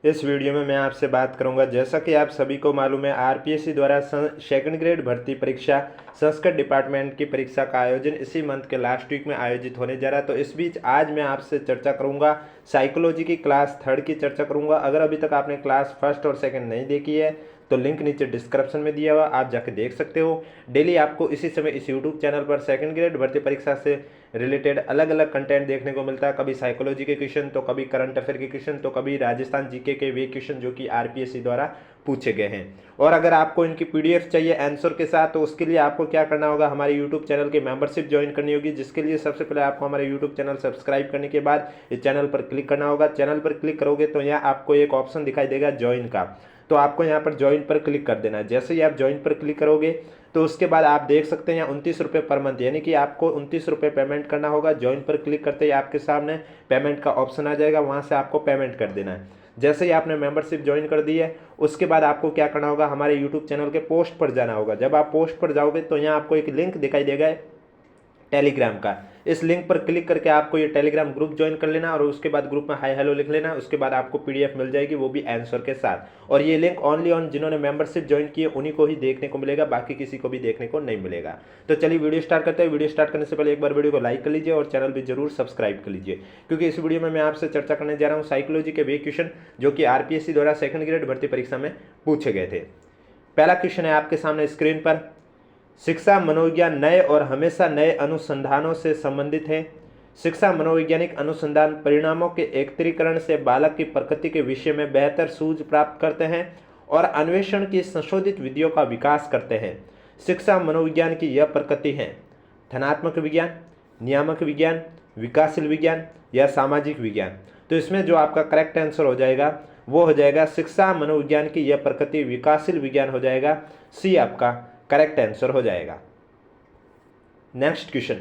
इस वीडियो में मैं आपसे बात करूंगा, जैसा कि आप सभी को मालूम है, आरपीएससी द्वारा सेकंड ग्रेड भर्ती परीक्षा संस्कृत डिपार्टमेंट की परीक्षा का आयोजन इसी मंथ के लास्ट वीक में आयोजित होने जा रहा है। तो इस बीच आज मैं आपसे चर्चा करूंगा, साइकोलॉजी की क्लास 3 की चर्चा करूंगा। अगर अभी तक आपने क्लास 1 और 2 नहीं देखी है तो लिंक नीचे डिस्क्रिप्शन में दिया हुआ, आप जाके देख सकते हो। डेली आपको इसी समय इस यूट्यूब चैनल पर सेकंड ग्रेड भर्ती परीक्षा से रिलेटेड अलग अलग कंटेंट देखने को मिलता है। कभी साइकोलॉजी के क्वेश्चन, तो कभी करंट अफेयर के क्वेश्चन, तो कभी राजस्थान जीके के वे क्वेश्चन जो कि आरपीएससी द्वारा पूछे गए हैं। और अगर आपको इनकी पीडीएफ चाहिए आंसर के साथ, तो उसके लिए आपको क्या करना होगा, हमारे यूट्यूब चैनल की मेंबरशिप ज्वाइन करनी होगी, जिसके लिए सबसे पहले आपको हमारे यूट्यूब चैनल सब्सक्राइब करने के बाद इस चैनल पर क्लिक करना होगा। चैनल पर क्लिक करोगे तो यहाँ आपको एक ऑप्शन दिखाई देगा ज्वाइन का, तो आपको यहाँ पर ज्वाइन पर क्लिक कर देना है। जैसे ही आप ज्वाइन पर क्लिक करोगे तो उसके बाद आप देख सकते हैं 29 रुपये पर मंथ, यानी कि आपको 29 रुपये पेमेंट करना होगा। ज्वाइन पर क्लिक करते ही आपके सामने पेमेंट का ऑप्शन आ जाएगा, वहाँ से आपको पेमेंट कर देना है। जैसे ही आपने मेंबरशिप ज्वाइन कर दी है, उसके बाद आपको क्या करना होगा, हमारे यूट्यूब चैनल के पोस्ट पर जाना होगा। जब आप पोस्ट पर जाओगे तो यहाँ आपको एक लिंक दिखाई देगा टेलीग्राम का। इस लिंक पर क्लिक करके आपको ये टेलीग्राम ग्रुप ज्वाइन कर लेना और उसके बाद ग्रुप में हाय हेलो लिख लेना। उसके बाद आपको पीडीएफ मिल जाएगी, वो भी आंसर के साथ। और ये लिंक ओनली ऑन जिन्होंने मेंबरशिप ज्वाइन की है उन्हीं को ही देखने को मिलेगा, बाकी किसी को भी देखने को नहीं मिलेगा। तो चलिए वीडियो स्टार्ट करते हैं। वीडियो स्टार्ट करने से पहले एक बार वीडियो को लाइक कर लीजिए और चैनल भी जरूर सब्सक्राइब कर लीजिए, क्योंकि इस वीडियो में मैं आपसे चर्चा करने जा रहा हूँ साइकोलॉजी के वे क्वेश्चन जो कि आरपीएससी द्वारा सेकंड ग्रेड भर्ती परीक्षा में पूछे गए थे। पहला क्वेश्चन है आपके सामने स्क्रीन पर। शिक्षा मनोविज्ञान नए और हमेशा नए अनुसंधानों से संबंधित है। शिक्षा मनोवैज्ञानिक अनुसंधान परिणामों के एकत्रीकरण से बालक की प्रकृति के विषय में बेहतर सूझ प्राप्त करते हैं और अन्वेषण की संशोधित विधियों का विकास करते हैं। शिक्षा मनोविज्ञान की यह प्रकृति है: धनात्मक विज्ञान, नियामक विज्ञान, विकासशील विज्ञान या सामाजिक विज्ञान। तो इसमें जो आपका करेक्ट आंसर हो जाएगा वो हो जाएगा शिक्षा मनोविज्ञान की यह प्रकृति विकासशील विज्ञान हो जाएगा। सी आपका करेक्ट आंसर हो जाएगा। नेक्स्ट क्वेश्चन,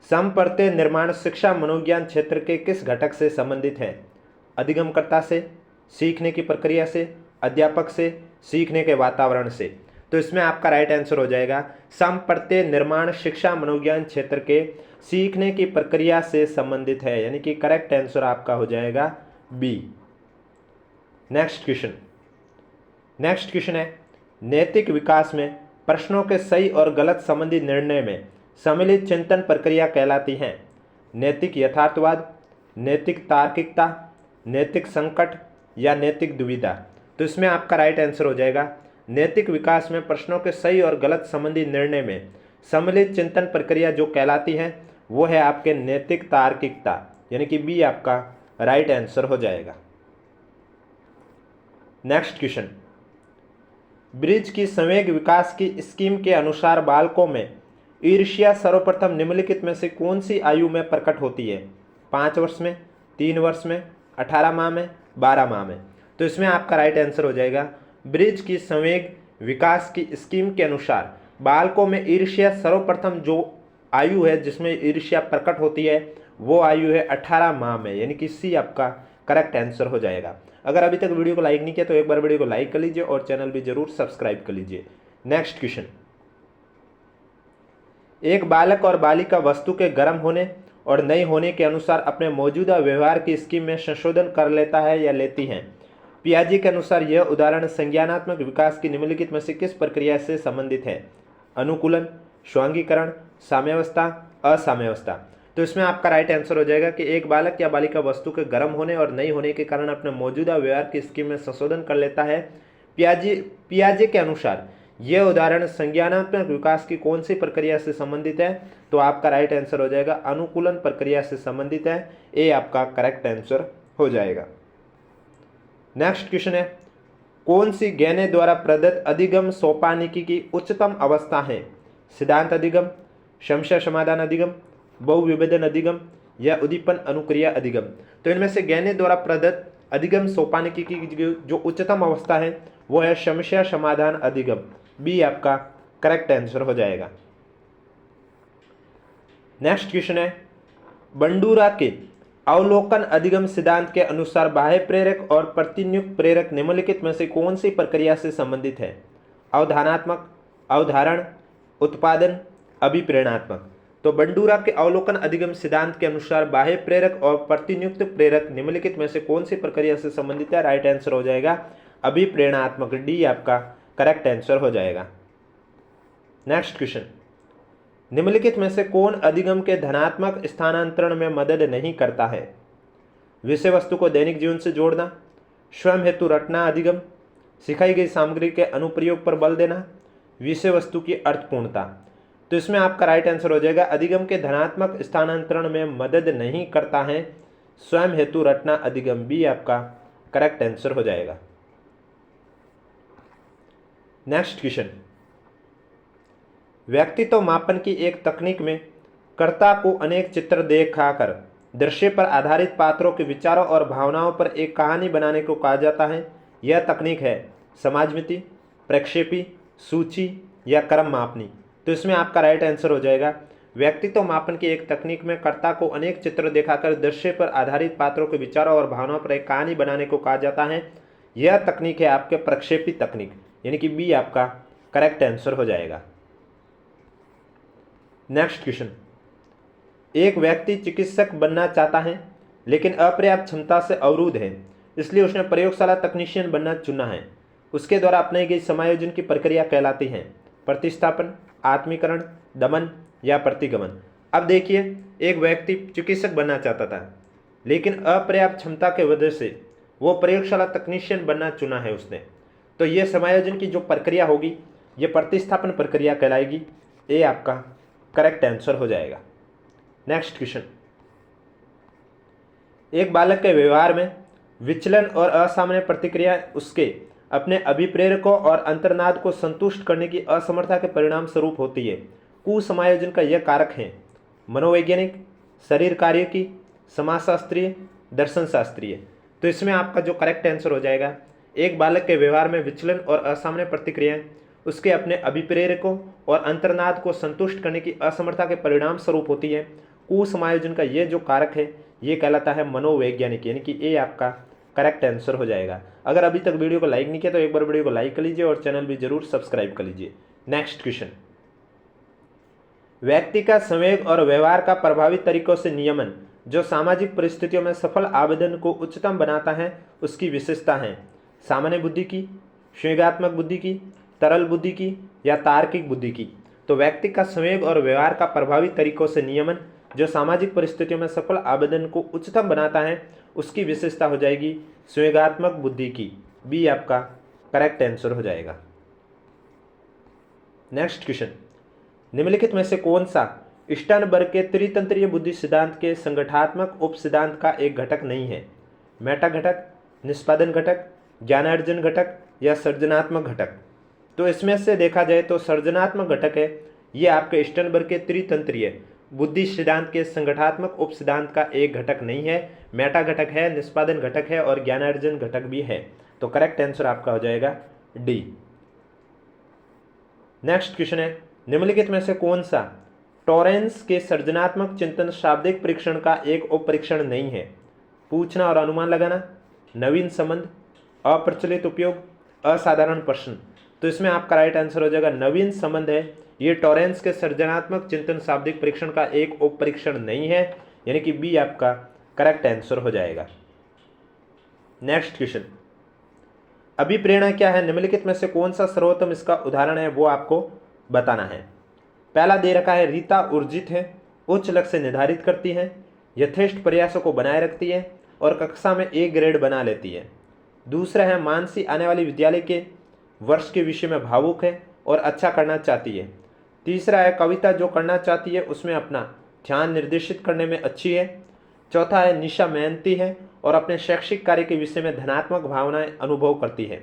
समप्रत्यय निर्माण शिक्षा मनोविज्ञान क्षेत्र के किस घटक से संबंधित है? अधिगमकर्ता से, सीखने की प्रक्रिया से, अध्यापक से, सीखने के वातावरण से। तो इसमें आपका राइट आंसर हो जाएगा समप्रत्यय निर्माण शिक्षा मनोविज्ञान क्षेत्र के सीखने की प्रक्रिया से संबंधित है, यानी कि करेक्ट आंसर आपका हो जाएगा बी। नेक्स्ट क्वेश्चन है, नैतिक विकास में प्रश्नों के सही और गलत संबंधी निर्णय में सम्मिलित चिंतन प्रक्रिया कहलाती है। नैतिक यथार्थवाद, नैतिक तार्किकता, नैतिक संकट या नैतिक दुविधा। तो इसमें आपका राइट आंसर हो जाएगा नैतिक विकास में प्रश्नों के सही और गलत संबंधी निर्णय में सम्मिलित चिंतन प्रक्रिया जो कहलाती है वो है आपके नैतिक तार्किकता, यानी कि बी आपका राइट आंसर हो जाएगा। नेक्स्ट क्वेश्चन, ब्रिज की संवेग विकास की स्कीम के अनुसार बालकों में ईर्ष्या सर्वप्रथम निम्नलिखित में से कौन सी आयु में प्रकट होती है? 5 वर्ष में, 3 वर्ष में, 18 माह में, 12 माह में। तो इसमें आपका राइट आंसर हो जाएगा ब्रिज की संवेग विकास की स्कीम के अनुसार बालकों में ईर्ष्या सर्वप्रथम जो आयु है जिसमें ईर्ष्या प्रकट होती है वो आयु है 18 माह में, यानी कि सी आपका करेक्ट आंसर हो जाएगा। अगर अभी तक वीडियो को लाइक नहीं किया तो एक बार वीडियो को लाइक कर लीजिए और चैनल भी जरूर सब्सक्राइब कर लीजिए। नेक्स्ट क्वेश्चन, एक बालक और बालिका वस्तु के गर्म होने और नहीं होने के अनुसार अपने मौजूदा व्यवहार की स्कीम में संशोधन कर लेता है या लेती है। पियाजे के अनुसार यह उदाहरण संज्ञानात्मक विकास की निम्नलिखित में से किस प्रक्रिया से संबंधित है? अनुकूलन, स्वांगीकरण, साम्यावस्था, असाम्यावस्था। तो इसमें आपका राइट आंसर हो जाएगा कि एक बालक या बालिका वस्तु के गर्म होने और नहीं होने के कारण अपने मौजूदा व्यवहार की स्कीम में संशोधन कर लेता है। पियाजे के अनुसार यह उदाहरण संज्ञानात्मक विकास की कौन सी प्रक्रिया से संबंधित है? तो आपका राइट आंसर हो जाएगा अनुकूलन प्रक्रिया से संबंधित है। ए आपका करेक्ट आंसर हो जाएगा। नेक्स्ट क्वेश्चन है, कौन सी गैने द्वारा प्रदत्त अधिगम सोपानिकी की उच्चतम अवस्था है? सिद्धांत अधिगम, समस्या समाधान अधिगम, बहुविभेदन अधिगम या उद्दीपन अनुक्रिया अधिगम। तो इनमें से गैने द्वारा प्रदत्त अधिगम सोपानिकी की जो उच्चतम अवस्था है वो है समस्या समाधान अधिगम। बी आपका करेक्ट आंसर हो जाएगा। नेक्स्ट क्वेश्चन है, बंडूरा के अवलोकन अधिगम सिद्धांत के अनुसार बाह्य प्रेरक और प्रतिनियुक्त प्रेरक निम्नलिखित में से कौन सी प्रक्रिया से संबंधित है? अवधारणात्मक, अवधारण, उत्पादन, अभिप्रेरणात्मक। तो बंडूरा के अवलोकन अधिगम सिद्धांत के अनुसार बाह्य प्रेरक और प्रतिनियुक्त प्रेरक निम्नलिखित में से कौन सी प्रक्रिया से संबंधित है? राइट आंसर हो जाएगा अभिप्रेरणात्मक, डी आपका करेक्ट आंसर हो जाएगा। नेक्स्ट क्वेश्चन, निम्नलिखित में से कौन अधिगम के धनात्मक स्थानांतरण में मदद नहीं करता है? विषय वस्तु को दैनिक जीवन से जोड़ना, स्वयं हेतु रटना अधिगम, सिखाई गई सामग्री के अनुप्रयोग पर बल देना, विषय वस्तु की अर्थपूर्णता। तो इसमें आपका राइट आंसर हो जाएगा अधिगम के धनात्मक स्थानांतरण में मदद नहीं करता है स्वयं हेतु रटना अधिगम, बी आपका करेक्ट आंसर हो जाएगा। नेक्स्ट क्वेश्चन, व्यक्तित्व मापन की एक तकनीक में कर्ता को अनेक चित्र दिखाकर दृश्य पर आधारित पात्रों के विचारों और भावनाओं पर एक कहानी बनाने को कहा जाता है। यह तकनीक है समाजमिति, प्रक्षेपी, सूची या क्रम मापनी। तो इसमें आपका राइट आंसर हो जाएगा व्यक्तित्व मापन की एक तकनीक में कर्ता को अनेक चित्र दिखाकर दृश्य पर आधारित पात्रों के विचारों और भावनाओं पर एक कहानी बनाने को कहा जाता है। यह तकनीक है आपके प्रक्षेपी तकनीक, यानी कि बी आपका करेक्ट आंसर हो जाएगा। नेक्स्ट क्वेश्चन, एक व्यक्ति चिकित्सक बनना चाहता है लेकिन अपर्याप्त क्षमता से अवरुद्ध है, इसलिए उसने प्रयोगशाला तकनीशियन बनना चुना है। उसके द्वारा अपनाई गई समायोजन की प्रक्रिया कहलाती है प्रतिस्थापन, आत्मीकरण, दमन या प्रतिगमन। अब देखिए, एक व्यक्ति चिकित्सक बनना चाहता था लेकिन अपर्याप्त क्षमता के वजह से वो प्रयोगशाला तकनीशियन बनना चुना है उसने। तो ये समायोजन की जो प्रक्रिया होगी ये प्रतिस्थापन प्रक्रिया कहलाएगी, ए आपका करेक्ट आंसर हो जाएगा। नेक्स्ट क्वेश्चन, एक बालक के व्यवहार में विचलन और असामान्य प्रतिक्रिया उसके अपने अभिप्रेरकों और अंतर्नाद को संतुष्ट करने की असमर्थता के परिणाम स्वरूप होती है। कुसमायोजन का यह कारक है मनोवैज्ञानिक, शरीर कार्यकी, समाजशास्त्रीय, दर्शन शास्त्रीय। तो इसमें आपका जो करेक्ट आंसर हो जाएगा एक बालक के व्यवहार में विचलन और असामान्य प्रतिक्रियाएं उसके अपने अभिप्रेरकों और अंतर्नाद को संतुष्ट करने की असमर्थता के परिणाम स्वरूप होती है। कुसमायोजन का ये जो कारक है ये कहलाता है मनोवैज्ञानिक, यानी कि ए आपका करेक्ट आंसर हो जाएगा। अगर अभी तक वीडियो को लाइक नहीं किया तो एक बार वीडियो को लाइक कर लीजिए और चैनल भी जरूर सब्सक्राइब कर लीजिए। नेक्स्ट क्वेश्चन, व्यक्ति का संवेग और व्यवहार का प्रभावी तरीकों से नियमन जो सामाजिक परिस्थितियों में सफल आवेदन को उच्चतम बनाता है उसकी विशेषता है सामान्य बुद्धि की, संवेगात्मक बुद्धि की, तरल बुद्धि की या तार्किक बुद्धि की। तो व्यक्ति का संवेग और व्यवहार का प्रभावी तरीकों से नियमन जो सामाजिक परिस्थितियों में सफल आवेदन को उच्चतम बनाता है उसकी विशेषता हो जाएगी संवेगात्मक बुद्धि की, बी आपका करेक्ट आंसर हो जाएगा। नेक्स्ट क्वेश्चन, निम्नलिखित में से कौन सा स्टर्नबर्ग के त्रितंत्रीय बुद्धि सिद्धांत के संगठनात्मक उप सिद्धांत का एक घटक नहीं है? मेटा घटक, निष्पादन घटक, ज्ञानार्जन घटक या सृजनात्मक घटक। तो इसमें से देखा जाए तो सृजनात्मक घटक है ये आपके स्टर्नबर्ग के त्रितंत्रीय बुद्धि सिद्धांत के संगठनात्मक उप सिद्धांत का एक घटक नहीं है। मेटा घटक है, निष्पादन घटक है और ज्ञानार्जन घटक भी है। तो करेक्ट आंसर आपका हो जाएगा डी। नेक्स्ट क्वेश्चन है, निम्नलिखित में से कौन सा टॉरेंस के सृजनात्मक चिंतन शाब्दिक परीक्षण का एक उप परीक्षण नहीं है? पूछना और अनुमान लगाना, नवीन संबंध, अप्रचलित उपयोग, असाधारण प्रश्न। तो इसमें आपका राइट आंसर हो जाएगा नवीन संबंध है। ये टॉरेंस के सृजनात्मक चिंतन शाब्दिक परीक्षण का एक उप परीक्षण नहीं है, यानी कि बी आपका करेक्ट आंसर हो जाएगा। नेक्स्ट क्वेश्चन, अभिप्रेरणा क्या है? निम्नलिखित में से कौन सा सर्वोत्तम इसका उदाहरण है वो आपको बताना है। पहला दे रखा है रीता ऊर्जित है, उच्च लक्ष्य निर्धारित करती है, यथेष्ट प्रयासों को बनाए रखती है और कक्षा में ए ग्रेड बना लेती है। दूसरा है मानसी आने वाली विद्यालय के वर्ष के विषय में भावुक है और अच्छा करना चाहती है। तीसरा है कविता जो करना चाहती है उसमें अपना ध्यान निर्देशित करने में अच्छी है। चौथा है निशा मेहनती है और अपने शैक्षिक कार्य के विषय में धनात्मक भावनाएं अनुभव करती है।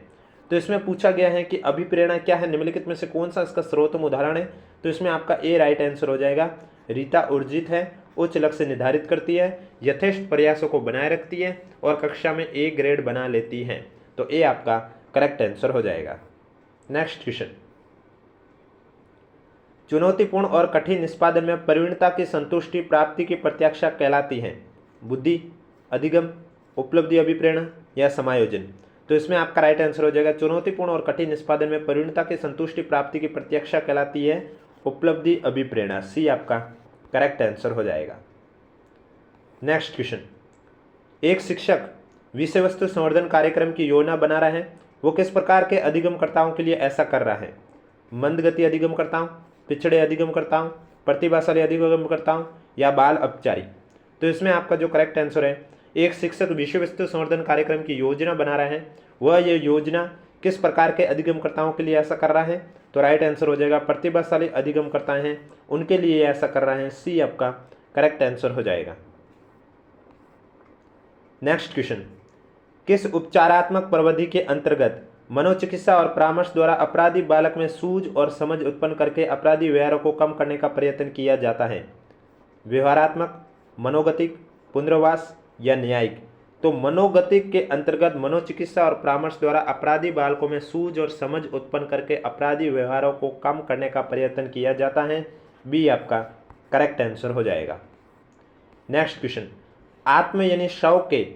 तो इसमें पूछा गया है कि अभिप्रेरणा क्या है, निम्नलिखित में से कौन सा इसका सर्वोत्तम उदाहरण है? तो इसमें आपका ए राइट आंसर हो जाएगा। रीता ऊर्जित है, उच्च लक्ष्य निर्धारित करती है, यथेष्ट प्रयासों को बनाए रखती है और कक्षा में ए ग्रेड बना लेती है। तो ए आपका करेक्ट आंसर हो जाएगा। नेक्स्ट क्वेश्चन, चुनौतीपूर्ण और कठिन निष्पादन में प्रवीणता की संतुष्टि प्राप्ति की प्रत्याशा कहलाती है? बुद्धि, अधिगम, उपलब्धि अभिप्रेरणा या समायोजन। तो इसमें आपका राइट आंसर हो जाएगा चुनौतीपूर्ण और कठिन निष्पादन में प्रवीणता की संतुष्टि प्राप्ति की प्रत्याशा कहलाती है उपलब्धि अभिप्रेरणा, सी आपका करेक्ट आंसर हो जाएगा। नेक्स्ट क्वेश्चन, एक शिक्षक विषय वस्तु संवर्धन कार्यक्रम की योजना बना रहा है, वो किस प्रकार के अधिगमकर्ताओं के लिए ऐसा कर रहा है? मंद गति अधिगमकर्ताओं, पिछड़े अधिगमकर्ताओं, प्रतिभाशाली अधिगमकर्ताओं या बाल अपचारी? तो इसमें आपका जो करेक्ट आंसर है, एक शिक्षक विषय वस्तु संवर्धन कार्यक्रम की योजना बना रहा है, वह ये योजना किस प्रकार के अधिगमकर्ताओं के लिए ऐसा कर रहा है? तो राइट आंसर हो जाएगा प्रतिभाशाली अधिगमकर्ता हैं उनके लिए ऐसा कर रहा है, सी आपका करेक्ट आंसर हो जाएगा। नेक्स्ट क्वेश्चन, किस उपचारात्मक प्रविधि के अंतर्गत मनोचिकित्सा और परामर्श द्वारा अपराधी बालक में सूझ और समझ उत्पन्न करके अपराधी व्यवहारों को कम करने का प्रयत्न किया जाता है? व्यवहारात्मक, मनोगतिक, पुनर्वास या न्यायिक? तो मनोगतिक के अंतर्गत मनोचिकित्सा और परामर्श द्वारा अपराधी बालकों में सूझ और समझ उत्पन्न करके अपराधी व्यवहारों को कम करने का प्रयत्न किया जाता है, बी आपका करेक्ट आंसर हो जाएगा। नेक्स्ट क्वेश्चन, आत्म यानी शव के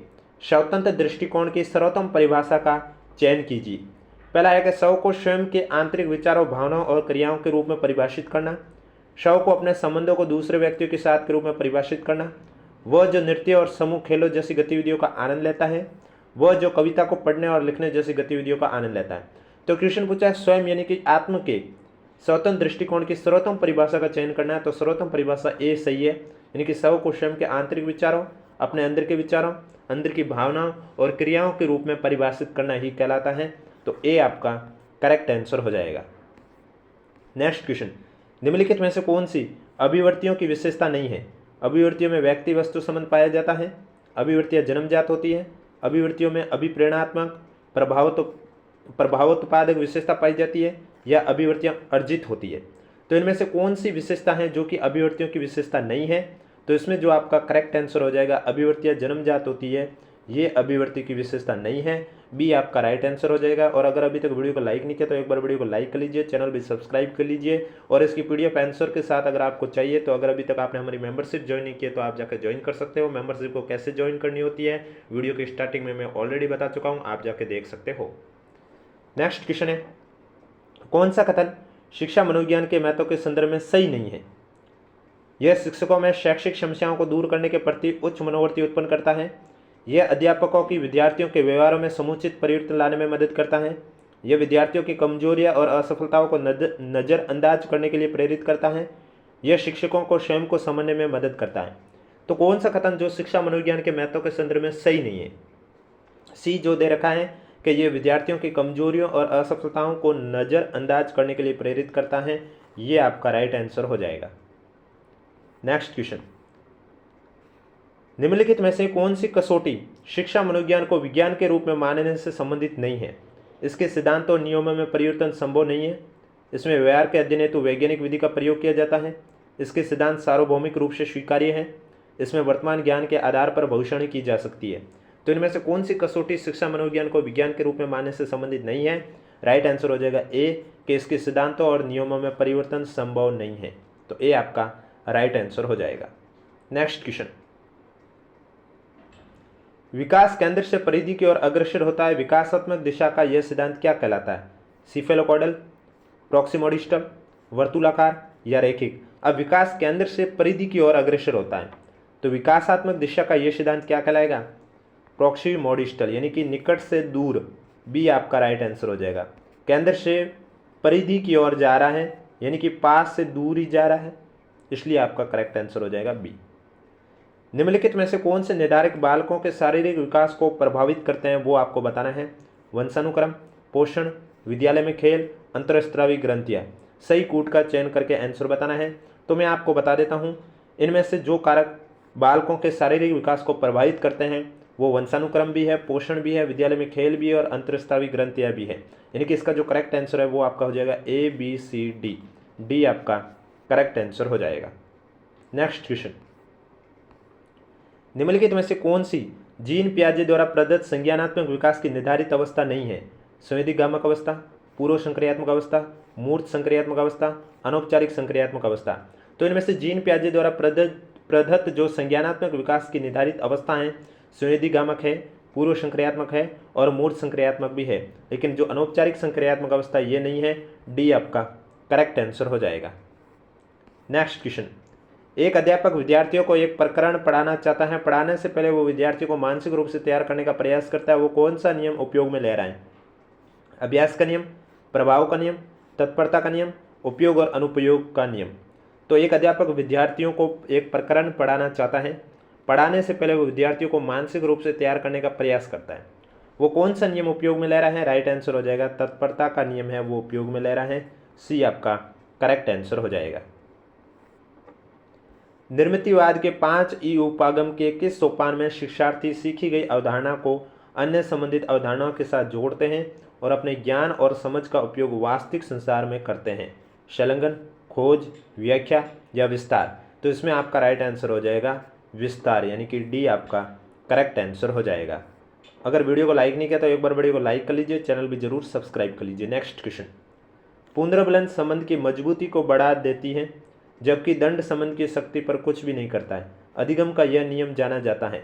स्वतंत्र दृष्टिकोण की सर्वोत्तम परिभाषा का चयन कीजिए। पहला है कि शव को स्वयं के आंतरिक विचारों, भावनाओं और क्रियाओं के रूप में परिभाषित करना, शव को अपने संबंधों को दूसरे व्यक्तियों के साथ के रूप में परिभाषित करना, वह जो नृत्य और समूह खेलों जैसी गतिविधियों का आनंद लेता है, वह जो कविता को पढ़ने और लिखने जैसी गतिविधियों का आनंद लेता है। तो क्वेश्चन पूछा है स्वयं यानी कि आत्म के स्वतंत्र दृष्टिकोण की सर्वोत्तम परिभाषा का चयन करना है, तो सर्वोत्तम परिभाषा ए सही है, यानी कि शव को स्वयं के आंतरिक विचारों, अपने अंदर के विचारों, अंदर की भावनाओं और क्रियाओं के रूप में परिभाषित करना ही कहलाता है, तो ए आपका करेक्ट आंसर हो जाएगा। नेक्स्ट क्वेश्चन, निम्नलिखित में से कौन सी अभिवर्तियों की विशेषता नहीं है? अभिवर्तियों में व्यक्ति वस्तु संबंध पाया जाता है, अभिवर्तियाँ जन्मजात होती है, अभिवर्तियों में अभिप्रेरणात्मक प्रभावोत्पादक विशेषता पाई जाती है, या अभिवर्तियाँ अर्जित होती है? तो इनमें से कौन सी विशेषता है जो कि अभिवर्तियों की विशेषता नहीं है? तो इसमें जो आपका करेक्ट आंसर हो जाएगा, अभिवर्तियाँ जन्मजात होती है, ये अभिवर्ती की विशेषता नहीं है, बी आपका राइट आंसर हो जाएगा। और अगर अभी तक वीडियो को लाइक नहीं किया तो एक बार वीडियो को लाइक कर लीजिए, चैनल भी सब्सक्राइब कर लीजिए, और इसकी पीडीएफ आंसर के साथ अगर आपको चाहिए तो अगर अभी तक आपने हमारी मेंबरशिप ज्वाइन नहीं की तो आप जाकर ज्वाइन कर सकते हो। मेंबरशिप को कैसे ज्वाइन करनी होती है वीडियो की स्टार्टिंग में मैं ऑलरेडी बता चुका हूँ, आप जाके देख सकते हो। नेक्स्ट क्वेश्चन है, कौन सा कथन शिक्षा मनोविज्ञान के महत्व के संदर्भ में सही नहीं है? यह शिक्षकों में शैक्षिक समस्याओं को दूर करने के प्रति उच्च मनोवृत्ति उत्पन्न करता है, यह अध्यापकों की विद्यार्थियों के व्यवहारों में समुचित परिवर्तन लाने में मदद करता है, यह विद्यार्थियों की कमजोरियां और असफलताओं को नज़रअंदाज करने के लिए प्रेरित करता है, यह शिक्षकों को स्वयं को समझने में मदद करता है। तो कौन सा कथन जो शिक्षा मनोविज्ञान के महत्व के संदर्भ में सही नहीं है? सी जो दे रखा है कि यह विद्यार्थियों की कमजोरियों और असफलताओं को नज़रअंदाज करने के लिए प्रेरित करता है, ये आपका राइट आंसर हो जाएगा। नेक्स्ट क्वेश्चन, निम्नलिखित में से कौन सी कसौटी शिक्षा मनोविज्ञान को विज्ञान के रूप में मानने से संबंधित नहीं है? इसके सिद्धांतों और नियमों में परिवर्तन संभव नहीं है, इसमें व्यवहार के अध्ययन हेतु वैज्ञानिक विधि का प्रयोग किया जाता है, इसके सिद्धांत सार्वभौमिक रूप से स्वीकार्य है, इसमें वर्तमान ज्ञान के आधार पर भविष्यवाणी की जा सकती है। तो इनमें से कौन सी कसौटी शिक्षा मनोविज्ञान को विज्ञान के रूप में मानने से संबंधित नहीं है? राइट आंसर हो जाएगा ए कि इसके सिद्धांतों और नियमों में परिवर्तन संभव नहीं है, तो ए आपका राइट आंसर हो जाएगा। नेक्स्ट क्वेश्चन, विकास केंद्र से परिधि की ओर अग्रसर होता है, विकासात्मक दिशा का यह सिद्धांत क्या कहलाता है? सिफेलोकॉडल, प्रॉक्सिमोडिस्टल, वर्तुलाकार या रैखिक? अब विकास केंद्र से परिधि की ओर अग्रसर होता है, तो विकासात्मक दिशा का यह सिद्धांत क्या कहलाएगा? प्रॉक्सिमोडिस्टल यानी कि निकट से दूर, बी आपका राइट आंसर हो जाएगा। केंद्र से परिधि की ओर जा रहा है यानी कि पास से दूर ही जा रहा है, इसलिए आपका करेक्ट आंसर हो जाएगा बी। निम्नलिखित में से कौन से निर्धारक बालकों के शारीरिक विकास को प्रभावित करते हैं वो आपको बताना है? वंशानुक्रम, पोषण, विद्यालय में खेल, अंतरस्त्रावी ग्रंथियाँ। सही कूट का चयन करके आंसर बताना है। तो मैं आपको बता देता हूँ, इनमें से जो कारक बालकों के शारीरिक विकास को प्रभावित करते हैं वो वंशानुक्रम भी है, पोषण भी है, विद्यालय में खेल भी है और अंतरस्त्रावी ग्रंथियाँ भी है, यानी कि इसका जो करेक्ट आंसर है वो आपका हो जाएगा A B C D, D आपका करेक्ट आंसर हो जाएगा। नेक्स्ट क्वेश्चन, निम्नलिखित में से कौन सी जीन पियाजे द्वारा प्रदत्त संज्ञानात्मक विकास की निर्धारित अवस्था नहीं है? संवेदीगामक अवस्था, पूर्व संक्रियात्मक अवस्था, मूर्त संक्रियात्मक अवस्था, अनौपचारिक संक्रियात्मक अवस्था। तो इनमें से जीन पियाजे द्वारा प्रदत्त जो संज्ञानात्मक विकास की निर्धारित अवस्था है, संवेदीगामक है, पूर्व संक्रियात्मक है और मूर्त संक्रियात्मक भी है, लेकिन जो अनौपचारिक संक्रियात्मक अवस्था ये नहीं है, डी आपका करेक्ट आंसर हो जाएगा। नेक्स्ट क्वेश्चन, एक अध्यापक विद्यार्थियों को एक प्रकरण पढ़ाना चाहता है। पढ़ाने से पहले वो विद्यार्थियों को मानसिक रूप से तैयार करने का प्रयास करता है। वो कौन सा नियम उपयोग में ले रहा है? अभ्यास का नियम, प्रभाव का नियम, तत्परता का नियम, उपयोग और अनुपयोग का नियम। तो एक अध्यापक विद्यार्थियों को एक प्रकरण पढ़ाना चाहता है। पढ़ाने से पहले वो विद्यार्थियों को मानसिक रूप से तैयार करने का प्रयास करता है। वो कौन सा नियम उपयोग में ले रहा है? राइट आंसर हो जाएगा तत्परता का नियम है वो उपयोग में ले रहा है। सी आपका करेक्ट आंसर हो जाएगा। निर्मितिवाद के 5 ई उपागम के किस सोपान में शिक्षार्थी सीखी गई अवधारणा को अन्य संबंधित अवधारणाओं के साथ जोड़ते हैं और अपने ज्ञान और समझ का उपयोग वास्तविक संसार में करते हैं? संलग्न, खोज, व्याख्या या विस्तार? तो इसमें आपका राइट आंसर हो जाएगा विस्तार, यानी कि डी आपका करेक्ट आंसर हो जाएगा। अगर वीडियो को लाइक नहीं किया तो एक बार वीडियो को लाइक कर लीजिए, चैनल भी जरूर सब्सक्राइब कर लीजिए। नेक्स्ट क्वेश्चन, पुनर्बलन संबंध की मजबूती को बढ़ा देती है जबकि दंड संबंध की शक्ति पर कुछ भी नहीं करता है। अधिगम का यह नियम जाना जाता है?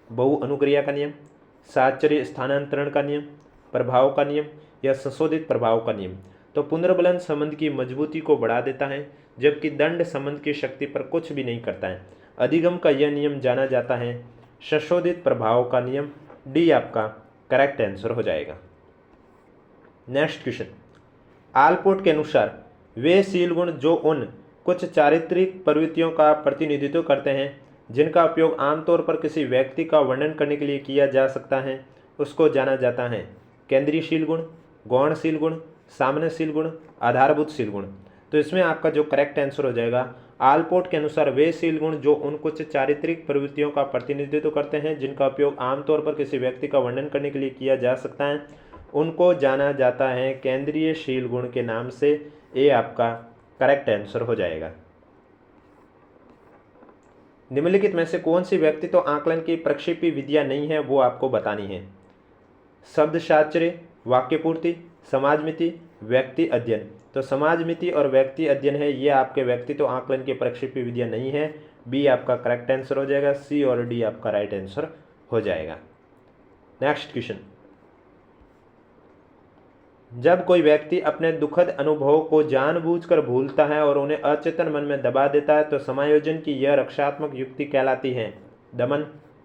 बहु अनुक्रिया का नियम, साहचर्य स्थानांतरण का नियम, प्रभाव का नियम या संशोधित प्रभाव का नियम? तो पुनर्बलन संबंध की मजबूती को बढ़ा देता है जबकि दंड संबंध की शक्ति पर कुछ भी नहीं करता है। अधिगम का यह नियम जाना जाता है संशोधित प्रभाव का नियम। डी आपका करेक्ट आंसर हो जाएगा। नेक्स्ट क्वेश्चन, आलपोर्ट के अनुसार वे शील गुण जो उन कुछ चारित्रिक प्रवृत्तियों का प्रतिनिधित्व करते हैं जिनका उपयोग आमतौर पर किसी व्यक्ति का वर्णन करने के लिए किया जा सकता है उसको जाना जाता है? केंद्रीयशील गुण, गौणशील गुण, सामान्यशील गुण, आधारभूतशील गुण? तो इसमें आपका जो करेक्ट आंसर हो जाएगा, आलपोर्ट के अनुसार वे शील गुण जो उन कुछ चारित्रिक प्रवृत्तियों का प्रतिनिधित्व करते हैं जिनका उपयोग आमतौर पर किसी व्यक्ति का वर्णन करने के लिए किया जा सकता है उनको जाना जाता है केंद्रीयशील गुण के नाम से। ए आपका करेक्ट आंसर हो जाएगा। निम्नलिखित में से कौन सी व्यक्तित्व आकलन की प्रक्षेपी विधियां नहीं है वो आपको बतानी है? शब्द शास्त्रीय, वाक्यपूर्ति, समाजमिति, व्यक्ति अध्ययन? तो समाजमिति और व्यक्ति अध्ययन है ये आपके व्यक्तित्व आकलन की प्रक्षेपी विधियां नहीं है। बी आपका करेक्ट आंसर हो जाएगा। सी और डी आपका राइट आंसर हो जाएगा। नेक्स्ट क्वेश्चन, जब कोई व्यक्ति अपने दुखद अनुभवों को जानबूझकर भूलता है और उन्हें अचेतन मन में दबा देता है तो समायोजन की यह रक्षात्मक युक्ति कहलाती है? दमन,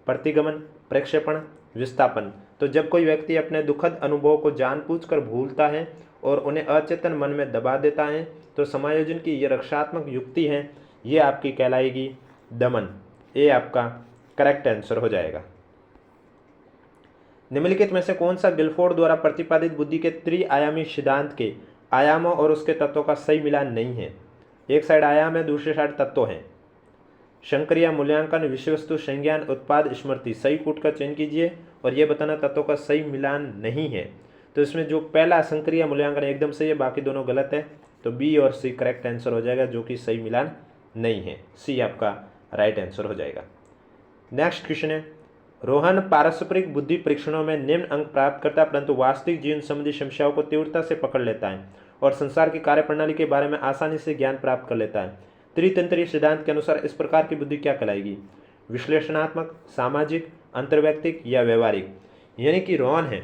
प्रतिगमन, प्रक्षेपण, विस्थापन? तो जब कोई व्यक्ति अपने दुखद अनुभवों को जानबूझकर भूलता है और उन्हें अचेतन मन में दबा देता है तो समायोजन की यह रक्षात्मक युक्ति है ये आपकी कहलाएगी दमन। ए आपका करेक्ट आंसर हो जाएगा। निम्नलिखित में से कौन सा गिलफोर्ड द्वारा प्रतिपादित बुद्धि के त्रिआयामी सिद्धांत के आयामों और उसके तत्वों का सही मिलान नहीं है? एक साइड आयाम है, दूसरी साइड तत्व है। संक्रिया, मूल्यांकन, विषय वस्तु, संज्ञान, उत्पाद, स्मृति? सही कूट का चयन कीजिए और ये बताना तत्वों का सही मिलान नहीं है। तो इसमें जो पहला संक्रिया मूल्यांकन एकदम सही है, बाकी दोनों गलत है। तो बी और सी करेक्ट आंसर हो जाएगा जो कि सही मिलान नहीं है। सी आपका राइट आंसर हो जाएगा। नेक्स्ट क्वेश्चन है, रोहन पारस्परिक बुद्धि परीक्षणों में निम्न अंक प्राप्त करता है परंतु वास्तविक जीवन संबंधी समस्याओं को तीव्रता से पकड़ लेता है और संसार की कार्यप्रणाली के बारे में आसानी से ज्ञान प्राप्त कर लेता है। त्रितंत्रीय सिद्धांत के अनुसार इस प्रकार की बुद्धि क्या कहलाएगी? विश्लेषणात्मक, सामाजिक, अंतर्वैयक्तिक या व्यवहारिक? यानी कि रोहन है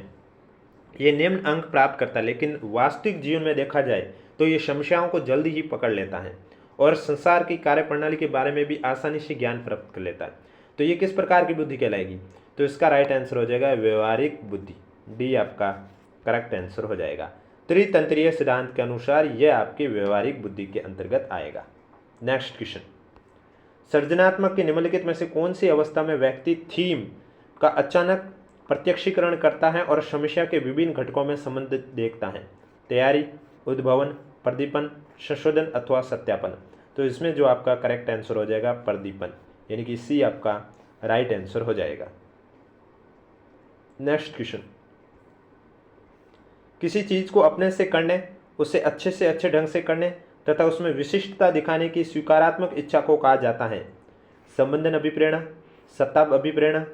ये निम्न अंक प्राप्त करता है लेकिन वास्तविक जीवन में देखा जाए तो ये समस्याओं को जल्दी ही पकड़ लेता है और संसार की कार्यप्रणाली के बारे में भी आसानी से ज्ञान प्राप्त कर लेता है। तो ये किस प्रकार की बुद्धि कहलाएगी? तो इसका राइट आंसर हो जाएगा व्यवहारिक बुद्धि। डी आपका करेक्ट आंसर हो जाएगा। त्रितंत्रीय सिद्धांत के अनुसार यह आपकी व्यवहारिक बुद्धि के अंतर्गत आएगा। नेक्स्ट क्वेश्चन, सृजनात्मक की निम्नलिखित में से कौन सी अवस्था में व्यक्ति थीम का अचानक प्रत्यक्षीकरण करता है और समस्या के विभिन्न घटकों में संबंध देखता है? तैयारी, उद्भवन, प्रदीपन, संशोधन अथवा सत्यापन? तो इसमें जो आपका करेक्ट आंसर हो जाएगा प्रदीपन, यानी कि सी आपका राइट आंसर हो जाएगा। नेक्स्ट क्वेश्चन, किसी चीज को अपने से करने, उसे अच्छे ढंग से करने तथा उसमें विशिष्टता दिखाने की स्वीकारात्मक इच्छा को कहा जाता है? संबंधन अभिप्रेरणा, सत्ता अभिप्रेरणा,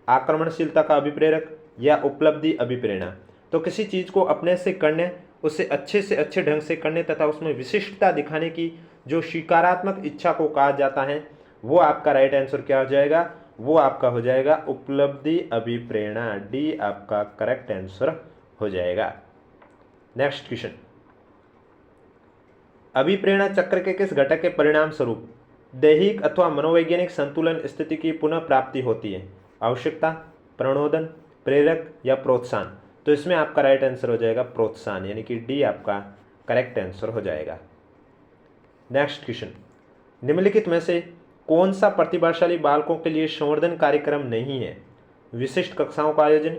आक्रमणशीलता का अभिप्रेरक या उपलब्धि अभिप्रेरणा? तो किसी चीज को अपने से करने, उसे अच्छे ढंग से करने तथा उसमें विशिष्टता दिखाने की जो स्वीकारात्मक इच्छा को कहा जाता है वो आपका राइट आंसर क्या हो जाएगा? वो आपका हो जाएगा उपलब्धि अभिप्रेरणा। डी आपका करेक्ट आंसर हो जाएगा। नेक्स्ट क्वेश्चन, अभिप्रेरणा चक्र के किस घटक के परिणाम स्वरूप दैहिक अथवा मनोवैज्ञानिक संतुलन स्थिति की पुनः प्राप्ति होती है। आवश्यकता, प्रणोदन, प्रेरक या प्रोत्साहन। तो इसमें आपका राइट आंसर हो जाएगा प्रोत्साहन, यानी कि डी आपका करेक्ट आंसर हो जाएगा। नेक्स्ट क्वेश्चन, निम्नलिखित में से कौन सा प्रतिभाशाली बालकों के लिए संवर्धन कार्यक्रम नहीं है? विशिष्ट कक्षाओं का आयोजन,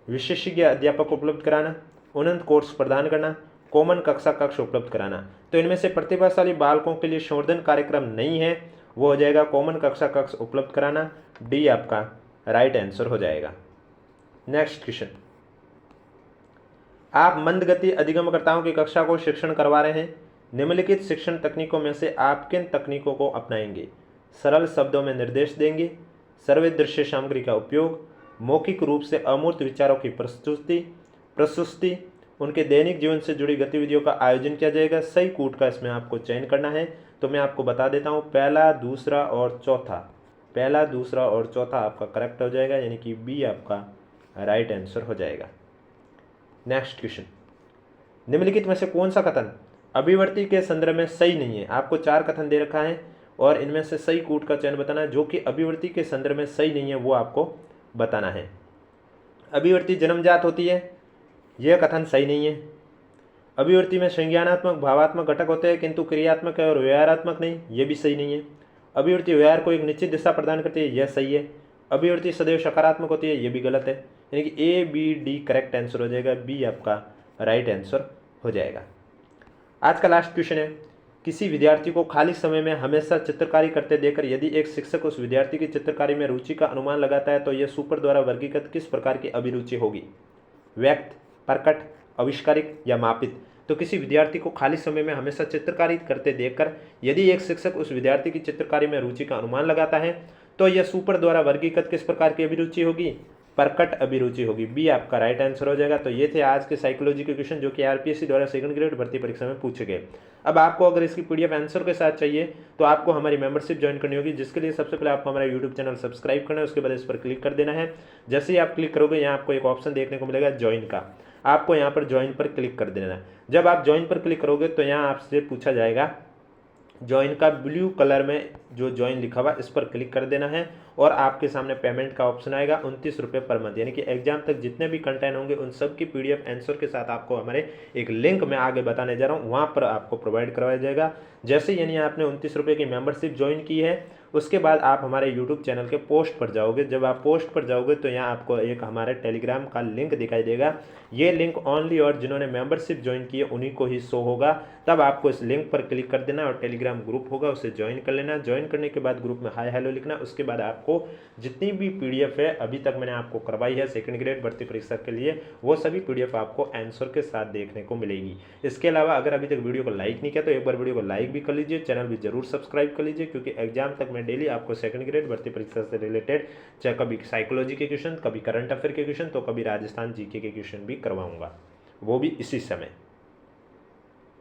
विशेषज्ञ अध्यापक उपलब्ध कराना, उन्नत कोर्स प्रदान करना, कॉमन कक्षा कक्ष उपलब्ध कराना। तो इनमें से प्रतिभाशाली बालकों के लिए संवर्धन कार्यक्रम नहीं है, वो हो जाएगा कॉमन कक्षा कक्ष उपलब्ध कराना। डी आपका राइट आंसर हो जाएगा। नेक्स्ट क्वेश्चन, आप मंदगति अधिगमकर्ताओं की कक्षा को शिक्षण करवा रहे हैं। निम्नलिखित शिक्षण तकनीकों में से आप किन तकनीकों को अपनाएंगे? सरल शब्दों में निर्देश देंगे, सर्वदृश्य सामग्री का उपयोग, मौखिक रूप से अमूर्त विचारों की प्रस्तुति, उनके दैनिक जीवन से जुड़ी गतिविधियों का आयोजन किया जाएगा। सही कूट का इसमें आपको चयन करना है। तो मैं आपको बता देता हूँ, पहला, दूसरा और चौथा आपका करेक्ट हो जाएगा, यानी कि बी आपका राइट आंसर हो जाएगा। नेक्स्ट क्वेश्चन, निम्नलिखित में से कौन सा कथन अभिवर्ती के संदर्भ में सही नहीं है? आपको 4 कथन दे रखा है और इनमें से सही कूट का चयन बताना है। जो कि अभिवर्ती के संदर्भ में सही नहीं है वो आपको बताना है। अभिवर्ती जन्मजात होती है, यह कथन सही नहीं है। अभिवर्ती में संज्ञानात्मक भावात्मक घटक होते हैं किंतु क्रियात्मक है और व्यवहारात्मक नहीं, ये भी सही नहीं है। अभिवर्ती व्यवहार को एक निश्चित दिशा प्रदान करती है, यह सही है। अभिवर्ती सदैव सकारात्मक होती है, यह भी गलत है। यानी कि A B D correct answer हो जाएगा, बी आपका राइट आंसर हो जाएगा। आज का लास्ट क्वेश्चन है, किसी विद्यार्थी को खाली समय में हमेशा चित्रकारी करते देखकर यदि एक शिक्षक उस विद्यार्थी की चित्रकारी में रुचि का अनुमान लगाता है तो यह सुपर द्वारा वर्गीकृत किस प्रकार की अभिरुचि होगी? व्यक्त, प्रकट, आविष्कारिक या मापित। तो किसी विद्यार्थी को खाली समय में हमेशा चित्रकारी करते देखकर यदि एक शिक्षक उस विद्यार्थी की चित्रकारी में रुचि का अनुमान लगाता है तो यह सुपर द्वारा वर्गीकृत किस प्रकार की अभिरुचि होगी? प्रकट अभिरुचि होगी। बी आपका राइट आंसर हो जाएगा। तो ये थे आज के साइकोलॉजी के क्वेश्चन जो कि आरपीएससी द्वारा सेकंड ग्रेड भर्ती परीक्षा में पूछे गए। अब आपको अगर इसकी पीडीएफ आंसर के साथ चाहिए तो आपको हमारी मेंबरशिप ज्वाइन करनी होगी, जिसके लिए सबसे पहले आपको हमारा यूट्यूब चैनल सब्सक्राइब करना है, उसके बाद इस पर क्लिक कर देना है। जैसे ही आप क्लिक करोगे यहाँ आपको एक ऑप्शन देखने को मिलेगा ज्वाइन का, आपको यहाँ पर ज्वाइन पर क्लिक कर देना है। जब आप ज्वाइन पर क्लिक करोगे तो यहाँ आपसे पूछा जाएगा ज्वाइन का, ब्लू कलर में जो ज्वाइन लिखा हुआ इस पर क्लिक कर देना है और आपके सामने पेमेंट का ऑप्शन आएगा 29 रुपये पर मंथ। यानी कि एग्जाम तक जितने भी कंटेंट होंगे उन सब की पीडीएफ आंसर के साथ आपको हमारे एक लिंक मैं आगे बताने जा रहा हूँ, वहाँ पर आपको प्रोवाइड करवाया जाएगा। जैसे यानी आपने 29 रुपये की मेंबरशिप ज्वाइन की है उसके बाद आप हमारे यूट्यूब चैनल के पोस्ट पर जाओगे। जब आप पोस्ट पर जाओगे तो यहाँ आपको एक हमारे टेलीग्राम का लिंक दिखाई देगा। ये लिंक ओनली और जिन्होंने मेंबरशिप ज्वाइन की है उन्हीं को ही शो होगा। तब आपको इस लिंक पर क्लिक कर देना और टेलीग्राम ग्रुप होगा उसे ज्वाइन कर लेना। ज्वाइन करने के बाद ग्रुप में हाय हेलो लिखना। उसके बाद आपको जितनी भी पीडीएफ है अभी तक मैंने आपको करवाई है सेकंड ग्रेड भर्ती परीक्षा के लिए, वो सभी पीडीएफ आपको आंसर के साथ देखने को मिलेगी। इसके अलावा अगर अभी तक वीडियो को लाइक नहीं किया तो एक बार वीडियो को लाइक भी कर लीजिए, चैनल भी जरूर सब्सक्राइब कर लीजिए, क्योंकि एग्जाम तक मैं डेली आपको सेकंड ग्रेड भर्ती परीक्षा से रिलेटेड चाहे कभी साइकोलॉजी के क्वेश्चन, कभी करंट अफेयर के क्वेश्चन, तो कभी राजस्थान जीके के क्वेश्चन भी करवाऊंगा, वो भी इसी समय।